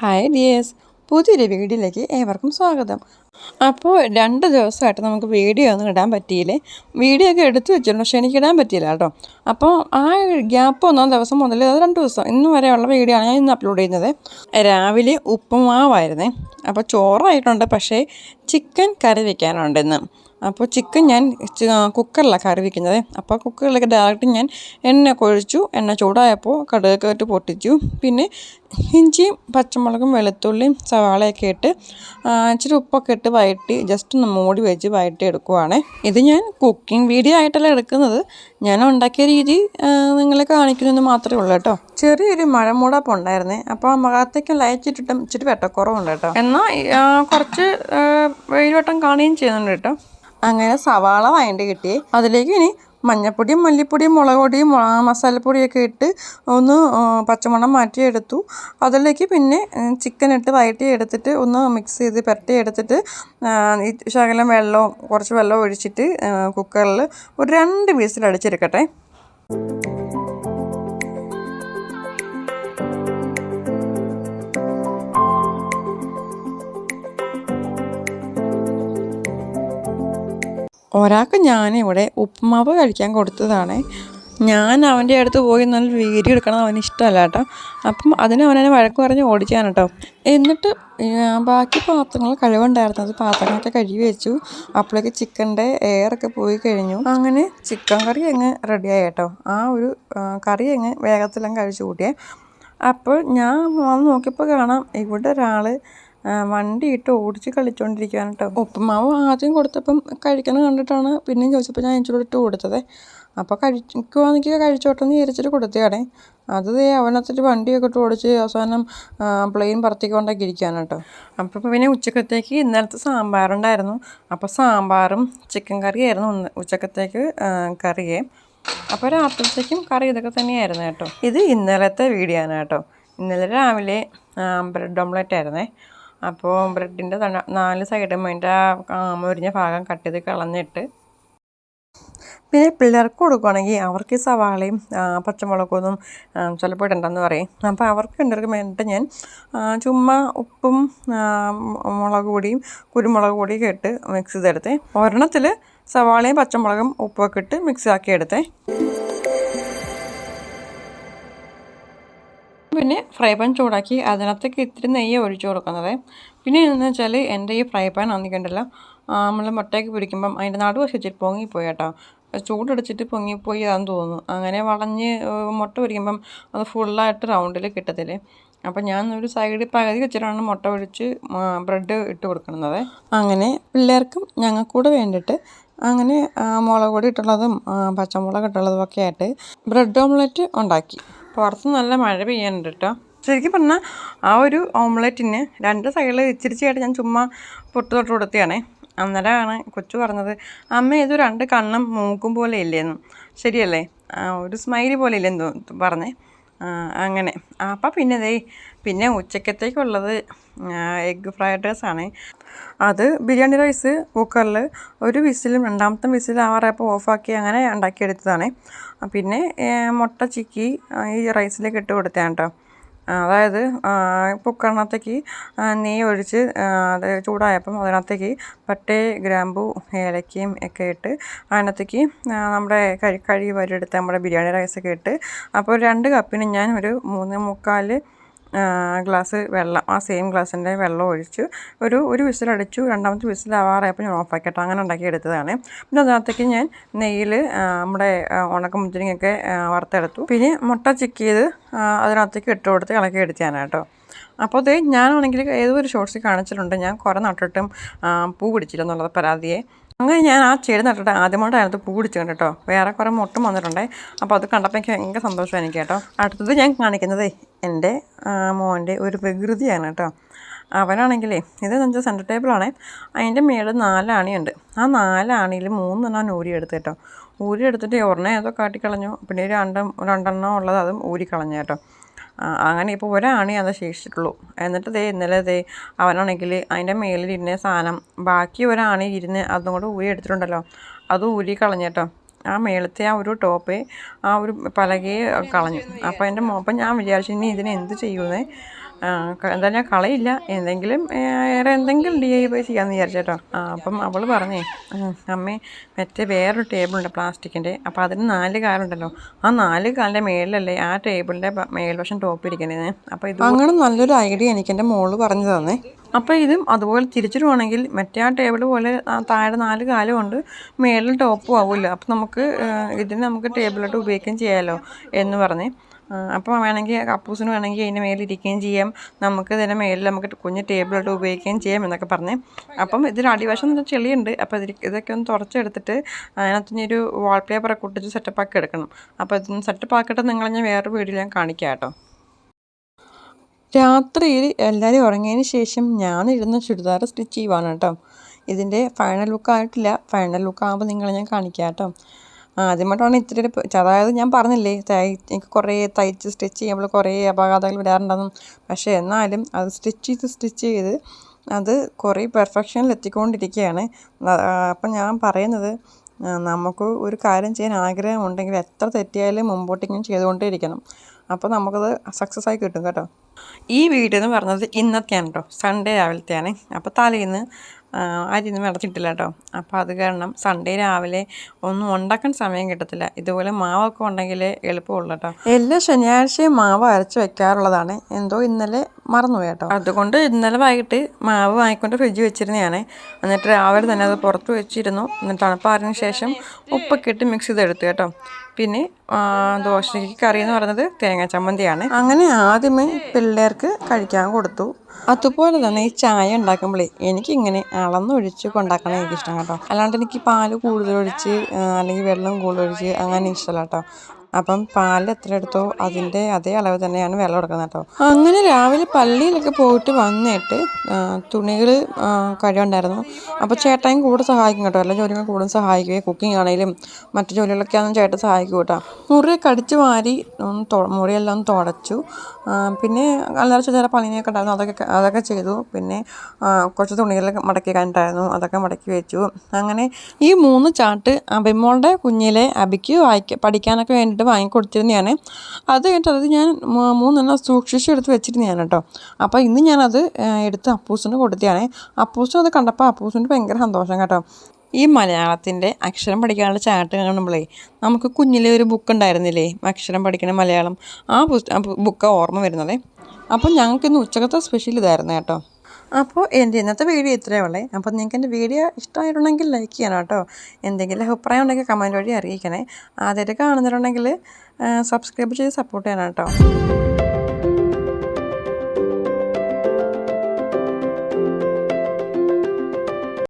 Hi dears, പുതിയൊരു വീഡിയോയിലേക്ക് ഏവർക്കും സ്വാഗതം. അപ്പോൾ 2 ദിവസമായിട്ട് നമുക്ക് വീഡിയോ ഒന്നും ഇടാൻ പറ്റിയില്ലേ. വീഡിയോ ഒക്കെ എടുത്തു വെച്ചിട്ടുണ്ട്, പക്ഷേ എനിക്ക് ഇടാൻ പറ്റിയില്ല കേട്ടോ. അപ്പോൾ ആ ഗ്യാപ്പ് 1 ദിവസം മുതൽ അത് 2 ദിവസം ഇന്ന് വരെയുള്ള വീഡിയോ ആണ് ഞാൻ ഇന്ന് അപ്ലോഡ് ചെയ്യുന്നത്. രാവിലെ ഉപ്പുമാവായിരുന്നേ. അപ്പോൾ ചോറായിട്ടുണ്ട്, പക്ഷേ ചിക്കൻ കറി വയ്ക്കാനുണ്ട് ഇന്ന്. അപ്പോൾ ചിക്കൻ ഞാൻ കുക്കറിലാണ് കറി വയ്ക്കുന്നത്. അപ്പോൾ കുക്കറിലേക്ക് ഡയറക്റ്റ് ഞാൻ എണ്ണ കൊഴിച്ചു. എണ്ണ ചൂടായപ്പോൾ കടുകൊക്കെ ഇട്ട് പൊട്ടിച്ചു. പിന്നെ ഇഞ്ചിയും പച്ചമുളകും വെളുത്തുള്ളിയും സവാളയൊക്കെ ഇട്ട് ഇച്ചിരി ഉപ്പൊക്കെ ഇട്ട് വഴറ്റി ജസ്റ്റ് ഒന്ന് മൂടി വെച്ച് വഴറ്റി എടുക്കുവാണ്. ഇത് ഞാൻ കുക്കിംഗ് വീഡിയോ ആയിട്ടല്ല എടുക്കുന്നത്, ഞാൻ ഉണ്ടാക്കിയ രീതി നിങ്ങളെ കാണിക്കുന്നതെന്ന് മാത്രമേ ഉള്ളൂ കേട്ടോ. ചെറിയൊരു മഴമൂടപ്പം ഉണ്ടായിരുന്നേ. അപ്പോൾ മുഖത്തേക്ക് ലയിച്ചിട്ടിട്ടും ഇച്ചിരി വെട്ടക്കുറവുണ്ട് കേട്ടോ. എന്നാൽ കുറച്ച് വെയിൽവട്ടം കാണുകയും ചെയ്യുന്നുണ്ട് കേട്ടോ. അങ്ങനെ സവാള വഴണ്ടി കിട്ടി. അതിലേക്ക് ഇനി മഞ്ഞൾപ്പൊടിയും മല്ലിപ്പൊടിയും മുളക് പൊടിയും മസാലപ്പൊടിയൊക്കെ ഇട്ട് ഒന്ന് പച്ചമണം മാറ്റിയെടുത്തു. അതിലേക്ക് പിന്നെ ചിക്കൻ ഇട്ട് വഴറ്റി എടുത്തിട്ട് ഒന്ന് മിക്സ് ചെയ്ത് പുരട്ടി എടുത്തിട്ട് ശകലം വെള്ളവും കുറച്ച് വെള്ളം ഒഴിച്ചിട്ട് കുക്കറിൽ ഒരു 2 വിസിൽ അടിച്ചെടുക്കട്ടെ. ഒരാൾക്ക് ഞാനിവിടെ ഉപ്പുമാവ് കഴിക്കാൻ കൊടുത്തതാണ്. ഞാൻ അവൻ്റെ അടുത്ത് പോയി നല്ല വീഡിയോ എടുക്കണം അവന് ഇഷ്ടമല്ല കേട്ടോ. അപ്പം അതിന് അവനെ വഴക്ക് പറഞ്ഞ് ഓടിച്ചാണ് കേട്ടോ. എന്നിട്ട് ബാക്കി പാത്രങ്ങൾ കഴിവുണ്ടായിരുന്നത് പാത്രങ്ങളൊക്കെ കഴുകി വെച്ചു. അപ്പോഴേക്ക് ചിക്കൻ്റെ എയറൊക്കെ പോയി കഴിഞ്ഞു. അങ്ങനെ ചിക്കൻ കറി അങ്ങ് റെഡിയായി കേട്ടോ. ആ ഒരു കറി അങ്ങ് വേഗത്തിലങ്ങ് കഴിച്ചു കൂട്ടിയേ. അപ്പോൾ ഞാൻ വന്ന് നോക്കിയപ്പോൾ കാണാം ഇവിടെ ഒരാൾ വണ്ടി ഇട്ട് ഓടിച്ച് കളിച്ചുകൊണ്ടിരിക്കുകയാണ് കേട്ടോ. ഉപ്പുമാവ് ആദ്യം കൊടുത്തപ്പം കഴിക്കണം കണ്ടിട്ടാണ് പിന്നെയും ചോദിച്ചപ്പോൾ ഞാൻ ഇച്ചിരി ഇട്ട് കൊടുത്തത്. അപ്പോൾ കഴിക്കുവാണെങ്കിൽ കഴിച്ചോട്ടെന്ന് വിചാരിച്ചിട്ട് കൊടുത്തതാണേ. അത് അവനത്തിട്ട് വണ്ടിയൊക്കെ ഇട്ട് ഓടിച്ച് അവസാനം പ്ലെയിൻ പറത്തിക്കൊണ്ടൊക്കെ ഇരിക്കുകയാണ് കേട്ടോ. അപ്പോൾ പിന്നെ ഉച്ചക്കത്തേക്ക് ഇന്നലത്തെ സാമ്പാറുണ്ടായിരുന്നു. അപ്പോൾ സാമ്പാറും ചിക്കൻ കറിയായിരുന്നു ഉച്ചക്കത്തേക്ക് കറിയേ. അപ്പോൾ രാത്രിത്തേക്കും കറി ഇതൊക്കെ തന്നെയായിരുന്നു കേട്ടോ. ഇത് ഇന്നലത്തെ വീഡിയോ ആണ് കേട്ടോ. ഇന്നലെ രാവിലെ ബ്രെഡ് ഓംലെറ്റ് ആയിരുന്നേ. അപ്പോൾ ബ്രെഡിൻ്റെ 4 സൈഡും അതിൻ്റെ മുരിഞ്ഞ ഭാഗം കട്ട് ചെയ്ത് കളഞ്ഞിട്ട് പിന്നെ പിള്ളേർക്ക് കൊടുക്കുകയാണെങ്കിൽ അവർക്ക് സവാളയും പച്ചമുളകൊന്നും ചിലപ്പോൾ ഇടണ്ടെന്ന് പറയും. അപ്പോൾ അവർക്ക് രണ്ടുപേർക്ക് വേണ്ടിയിട്ട് ഞാൻ ചുമ്മാ ഉപ്പും മുളക് പൊടിയും കുരുമുളക് പൊടിയൊക്കെ ഇട്ട് മിക്സ് ചെയ്തെടുത്തേ. ഒരെണ്ണത്തിൽ സവാളയും പച്ചമുളകും ഉപ്പൊക്കെ ഇട്ട് മിക്സ് ആക്കി എടുത്തേ. പിന്നെ ഫ്രൈ പാൻ ചൂടാക്കി അതിനകത്തേക്ക് ഇത്തിരി നെയ്യ് ഒഴിച്ചു കൊടുക്കുന്നത്. പിന്നെ എന്ന് വെച്ചാൽ എൻ്റെ ഈ ഫ്രൈ പാൻ ഒന്നിക്കണ്ടല്ലോ, നമ്മൾ മുട്ടയൊക്കെ പിടിക്കുമ്പം അതിൻ്റെ നടുവശം ഇച്ചിരി പൊങ്ങിപ്പോയി കേട്ടോ. ചൂടടിച്ചിട്ട് പൊങ്ങിപ്പോയി അതെന്ന് തോന്നുന്നു. അങ്ങനെ വളഞ്ഞ് മുട്ട പൊരിക്കുമ്പം അത് ഫുള്ളായിട്ട് റൗണ്ടിൽ കിട്ടത്തില്ലേ. അപ്പം ഞാൻ ഒരു സൈഡിൽ പകുതി വെച്ചിട്ടാണ് മുട്ട ഒഴിച്ച് ബ്രെഡ് ഇട്ട് കൊടുക്കുന്നത്. അങ്ങനെ പിള്ളേർക്കും ഞങ്ങൾക്കൂടെ വേണ്ടിയിട്ട് അങ്ങനെ മുളക് പൊടി ഇട്ടുള്ളതും പച്ചമുളക് ഇട്ടുള്ളതും ഒക്കെ ആയിട്ട് ബ്രെഡ് ഓംലെറ്റ് ഉണ്ടാക്കി. പുറത്ത് നല്ല മഴ പെയ്യാനുണ്ട് കേട്ടോ. ശരിക്കും പറഞ്ഞാൽ ആ ഒരു ഓംലെറ്റിന് 2 സൈഡിൽ ഇച്ചിരിച്ചായിട്ട് ഞാൻ ചുമ്മാ പൊട്ട് തൊട്ട് കൊടുത്തതാണേ. അന്നേരമാണ് കൊച്ചു പറഞ്ഞത്, അമ്മ ഇത് 2 കണ്ണും മൂക്കും പോലെ ഇല്ലേന്ന്. ശരിയല്ലേ, ഒരു സ്മൈലി പോലെ ഇല്ലെന്ന് പറഞ്ഞേ. അങ്ങനെ അപ്പം പിന്നെ ഉച്ചക്കത്തേക്കുള്ളത് എഗ്ഗ് ഫ്രൈഡ് റൈസാണ്. അത് ബിരിയാണി റൈസ് കുക്കറിൽ ഒരു വിസിലും 2ാമത്തെ വിസിൽ ആവാറായപ്പോൾ ഓഫാക്കി അങ്ങനെ ഉണ്ടാക്കിയെടുത്തതാണ്. പിന്നെ മുട്ട ചിക്കി ഈ റൈസിലേക്ക് ഇട്ട് കൊടുത്തതാണ് കേട്ടോ. അതായത് കുക്കറിനകത്തേക്ക് നെയ്യ് ഒഴിച്ച് അത് ചൂടായപ്പം അതിനകത്തേക്ക് പട്ടേ ഗ്രാമ്പൂ ഏലക്കയും ഒക്കെ ഇട്ട് അതിനകത്തേക്ക് നമ്മുടെ കഴുകി വരെടുത്ത് നമ്മുടെ ബിരിയാണി റൈസൊക്കെ ഇട്ട് അപ്പോൾ 2 കപ്പിന് ഞാൻ ഒരു 3.25 ഗ്ലാസ് വെള്ളം, ആ സെയിം ഗ്ലാസിൻ്റെ വെള്ളം ഒഴിച്ച് ഒരു വിസിലടിച്ചു. 2ാമത്തെ വിസിലാവാറായപ്പോൾ ഞാൻ ഓഫാക്കി കേട്ടോ. അങ്ങനെ ഉണ്ടാക്കിയെടുത്തതാണ്. പിന്നെ അതിനകത്തേക്ക് ഞാൻ നെയ്യിൽ നമ്മുടെ ഉണക്കമുന്തിരിങ്ങയൊക്കെ വറുത്തെടുത്തു. പിന്നെ മുട്ട ചിക്കിയത് അതിനകത്തേക്ക് ഇട്ട് കൊടുത്ത് ഇളക്കി എടുത്തതാണ് കേട്ടോ. അപ്പോൾ ഞാനാണെങ്കിൽ ഏതൊരു ഷോർട്സിൽ കാണിച്ചിട്ടുണ്ട്, ഞാൻ കുറേ നട്ടിട്ടും പൂ പിടിച്ചില്ലെന്നുള്ളത് പരാതിയെ. അങ്ങനെ ഞാൻ ആ ചെടി നട്ടിട്ട് ആദ്യമായിട്ട് അതിനകത്ത് പൂ പിടിച്ചു കേട്ടോ. വേറെ കുറേ മുട്ടും വന്നിട്ടുണ്ടേ. അപ്പോൾ അത് കണ്ടപ്പോൾ എനിക്ക് ഭയങ്കര സന്തോഷമാണ് എനിക്ക് കേട്ടോ. അടുത്തത് ഞാൻ കാണിക്കുന്നത് എൻ്റെ മോൻ്റെ ഒരു വികൃതിയാണ് കേട്ടോ. അവനാണെങ്കിലേ ഇതെന്ന് വെച്ചാൽ സെൻറ്റർ ടേബിളാണേ. അതിൻ്റെ മേളിൽ 4 ആണിയുണ്ട്. ആ 4 ആണിയിൽ 3 എണ്ണം ഊരിയെടുത്ത് കേട്ടോ. ഊരിയെടുത്തിട്ട് ഒരെണ്ണം ഏതോ കാട്ടിക്കളഞ്ഞു. പിന്നെ 2 ഉള്ളത് അതും ഊരിക്കളഞ്ഞു കേട്ടോ. അങ്ങനെ ഇപ്പോൾ ഒരാണി അത് ശേഷിച്ചിട്ടുള്ളൂ. എന്നിട്ട് ഇന്നലെ അവനാണെങ്കിൽ അതിൻ്റെ മേലിൽ ഇരുന്ന സാധനം ബാക്കി ഒരാണി ഇരുന്ന് അതും കൂടെ ഊരി എടുത്തിട്ടുണ്ടല്ലോ, അത് ഊരി കളഞ്ഞു കേട്ടോ. ആ മേളത്തെ ആ ഒരു ടോപ്പ് ആ ഒരു പലകയെ കളഞ്ഞു. അപ്പോൾ എൻ്റെ മോപ്പം ഞാൻ വിചാരിച്ചു ഇനി ഇതിനെ എന്ത് ചെയ്യുന്നേ. എന്താ ഞാൻ കളയില്ല, എന്തെങ്കിലും വേറെ എന്തെങ്കിലും DIY ചെയ്യാമെന്ന് വിചാരിച്ചേട്ടോ. അപ്പം അവൾ പറഞ്ഞേ, അമ്മേ മറ്റേ വേറൊരു ടേബിളുണ്ട് പ്ലാസ്റ്റിക്കിൻ്റെ, അപ്പോൾ അതിന് 4 കാലുണ്ടല്ലോ, ആ 4 കാലിൻ്റെ മേളിലല്ലേ ആ ടേബിളിൻ്റെ മേൽവശം ടോപ്പ് ഇരിക്കണേ. അപ്പോൾ ഇത് അങ്ങനെ നല്ലൊരു ഐഡിയ എനിക്ക് എൻ്റെ മോള് പറഞ്ഞു തന്നേ. അപ്പോൾ ഇതും അതുപോലെ തിരിച്ചിടുവാണെങ്കിൽ മറ്റേ ആ ടേബിൾ പോലെ താഴെ 4 കാലും ഉണ്ട്, മേളിൽ ടോപ്പും ആവില്ല. അപ്പോൾ ഇതിന് നമുക്ക് ടേബിളായിട്ട് ഉപയോഗിക്കുകയും ചെയ്യാമല്ലോ എന്ന് പറഞ്ഞ്. അപ്പോൾ വേണമെങ്കിൽ കപ്പൂസിന് വേണമെങ്കിൽ അതിൻ്റെ മേലിരിക്കുകയും ചെയ്യാം, നമുക്ക് ഇതിൻ്റെ മേലിൽ നമുക്ക് കുഞ്ഞ് ടേബിളായിട്ട് ഉപയോഗിക്കുകയും ചെയ്യാം എന്നൊക്കെ പറഞ്ഞ്. അപ്പം ഇതിന് അടിവശം എന്ന് വെച്ചാൽ ചെളിയുണ്ട്. അപ്പോൾ ഇതൊക്കെ ഒന്ന് തുടച്ചെടുത്തിട്ട് അതിനകത്തുനിന്നൊരു വാൾ പേപ്പറൊക്കെ ഒട്ടിച്ച് സെറ്റപ്പാക്കി എടുക്കണം. അപ്പോൾ ഇതൊന്ന് സെറ്റപ്പാക്കിയിട്ട് നിങ്ങളെ ഞാൻ വേറൊരു വീഡിയോയിൽ ഞാൻ കാണിക്കാം കേട്ടോ. രാത്രിയിൽ എല്ലാവരും ഉറങ്ങിയതിന് ശേഷം ഞാനിരുന്ന് ചുരിദാർ സ്റ്റിച്ച് ചെയ്യുവാണ് കേട്ടോ. ഇതിൻ്റെ ഫൈനൽ ലുക്കായിട്ടില്ല, ഫൈനൽ ലുക്കാകുമ്പോൾ നിങ്ങളെ ഞാൻ കാണിക്കാം കേട്ടോ. ആദ്യമായിട്ടാണ് ഇത്തിരി അതായത് ഞാൻ പറഞ്ഞില്ലേ, എനിക്ക് കുറേ തയ്ച്ച് സ്റ്റിച്ച് ചെയ്യുമ്പോൾ കുറേ അപഘാതങ്ങൾ വരാറുണ്ടെന്നും. പക്ഷേ എന്നാലും അത് സ്റ്റിച്ച് ചെയ്ത് അത് കുറേ പെർഫെക്ഷനിൽ എത്തിക്കൊണ്ടിരിക്കുകയാണ്. അപ്പം ഞാൻ പറയുന്നത്, നമുക്ക് ഒരു കാര്യം ചെയ്യാൻ ആഗ്രഹമുണ്ടെങ്കിൽ എത്ര തെറ്റിയാലും മുമ്പോട്ടിങ്ങനെ ചെയ്തുകൊണ്ടേ ഇരിക്കണം. അപ്പോൾ നമുക്കത് സക്സസ് ആയി കിട്ടും കേട്ടോ. ഈ വീഡിയോ എന്ന് പറഞ്ഞത് ഇന്നത്തെയാണ് കേട്ടോ, സൺഡേ രാവിലത്തെയാണ്. അപ്പോൾ തലേന്ന് അരിയൊന്നും വെള്ളത്തിട്ടില്ല കേട്ടോ. അപ്പോൾ അത് കാരണം സൺഡേ രാവിലെ ഒന്നും ഉണ്ടാക്കാൻ സമയം കിട്ടത്തില്ല. ഇതുപോലെ മാവൊക്കെ ഉണ്ടെങ്കിൽ എളുപ്പമുള്ളൂ കേട്ടോ. എല്ലാ ശനിയാഴ്ചയും മാവ് അരച്ച് വെക്കാറുള്ളതാണ്, എന്തോ ഇന്നലെ മറന്നുപോയി കേട്ടോ. അതുകൊണ്ട് ഇന്നലെ വൈകിട്ട് മാവ് വാങ്ങിക്കൊണ്ട് ഫ്രിഡ്ജ് വെച്ചിരുന്നതാണ്. എന്നിട്ട് രാവിലെ തന്നെ അത് പുറത്ത് വെച്ചിരുന്നു. എന്നിട്ട് തണുപ്പാറിന് ശേഷം ഉപ്പൊക്കെ ഇട്ട് മിക്സ് ചെയ്തെടുത്തു കേട്ടോ. പിന്നെ ദോശയ്ക്ക് കറി എന്ന് പറയുന്നത് തേങ്ങ ചമ്മന്തിയാണ്. അങ്ങനെ ആദ്യമേ പിള്ളേർക്ക് കഴിക്കാൻ കൊടുത്തു. അതുപോലെ തന്നെ ഈ ചായ ഉണ്ടാക്കുമ്പോഴേ എനിക്കിങ്ങനെ അളന്നൊഴിച്ച് കൊണ്ടാക്കണം എനിക്കിഷ്ടം കേട്ടോ. അല്ലാണ്ട് എനിക്ക് പാല് കൂടുതലൊഴിച്ച് അല്ലെങ്കിൽ വെള്ളം കൂടുതലൊഴിച്ച് അങ്ങനെ ഇഷ്ടമല്ല കേട്ടോ. അപ്പം പാൽ എത്ര എടുത്തോ അതിൻ്റെ അതേ അളവ് തന്നെയാണ് വെള്ളം എടുക്കുന്നത് കേട്ടോ. അങ്ങനെ രാവിലെ പള്ളിയിലൊക്കെ പോയിട്ട് വന്നിട്ട് തുണികൾ കഴിവുണ്ടായിരുന്നു. അപ്പോൾ ചേട്ടായും കൂടെ സഹായിക്കും കേട്ടോ. എല്ലാ ജോലികളും കൂടുതൽ സഹായിക്കുകയും കുക്കിംഗ് ആണെങ്കിലും മറ്റു ജോലികളൊക്കെ ആണെങ്കിലും ചേട്ടൻ സഹായിക്കും കേട്ടോ. മുറിയൊക്കെ അടിച്ച് വാരി മുറിയെല്ലാം തുടച്ചു. പിന്നെ അല്ലാതെ ചില പണിയൊക്കെ ഉണ്ടായിരുന്നു, അതൊക്കെ ചെയ്തു. പിന്നെ കുറച്ച് തുണികളൊക്കെ മടക്കി കണ്ടിട്ടായിരുന്നു, അതൊക്കെ മടക്കി വെച്ചു. അങ്ങനെ ഈ 3 ചാർട്ട് അബിമോളുടെ കുഞ്ഞിലെ അബിക്ക് പഠിക്കാനൊക്കെ വേണ്ടിയിട്ട് വാങ്ങിക്കൊടുത്തിരുന്നതാണ്. അത് കഴിഞ്ഞിട്ട് അത് ഞാൻ 3 സൂക്ഷിച്ചെടുത്ത് വെച്ചിരുന്നതാണ് കേട്ടോ. അപ്പോൾ ഇന്ന് ഞാനത് എടുത്ത് അപ്പൂസിന് കൊടുത്തതാണ്. അപ്പൂസിന് അത് കണ്ടപ്പോൾ അപ്പൂസിന് ഭയങ്കര സന്തോഷം കേട്ടോ. ഈ മലയാളത്തിൻ്റെ അക്ഷരം പഠിക്കാനുള്ള ചാർട്ട് കാണുമ്പോഴേ നമുക്ക് കുഞ്ഞിലെ ഒരു ബുക്ക് ഉണ്ടായിരുന്നില്ലേ, അക്ഷരം പഠിക്കണ മലയാളം, ആ ബുക്ക് ഓർമ്മ വരുന്നത്. അപ്പം ഞങ്ങൾക്കിന്ന് ഉച്ചക്കത്തെ സ്പെഷ്യൽ ഇതായിരുന്നു കേട്ടോ. അപ്പോൾ എൻ്റെ ഇന്നത്തെ വീഡിയോ ഇത്രയേ ഉള്ളേ. അപ്പോൾ നിങ്ങൾക്ക് എൻ്റെ വീഡിയോ ഇഷ്ടമായിട്ടുണ്ടെങ്കിൽ ലൈക്ക് ചെയ്യണം കേട്ടോ. എന്തെങ്കിലും അഭിപ്രായം ഉണ്ടെങ്കിൽ കമൻറ്റ് വഴി അറിയിക്കണേ. ആദ്യമായിട്ട് കാണുന്നുണ്ടെങ്കിൽ സബ്സ്ക്രൈബ് ചെയ്ത് സപ്പോർട്ട് ചെയ്യണം കേട്ടോ.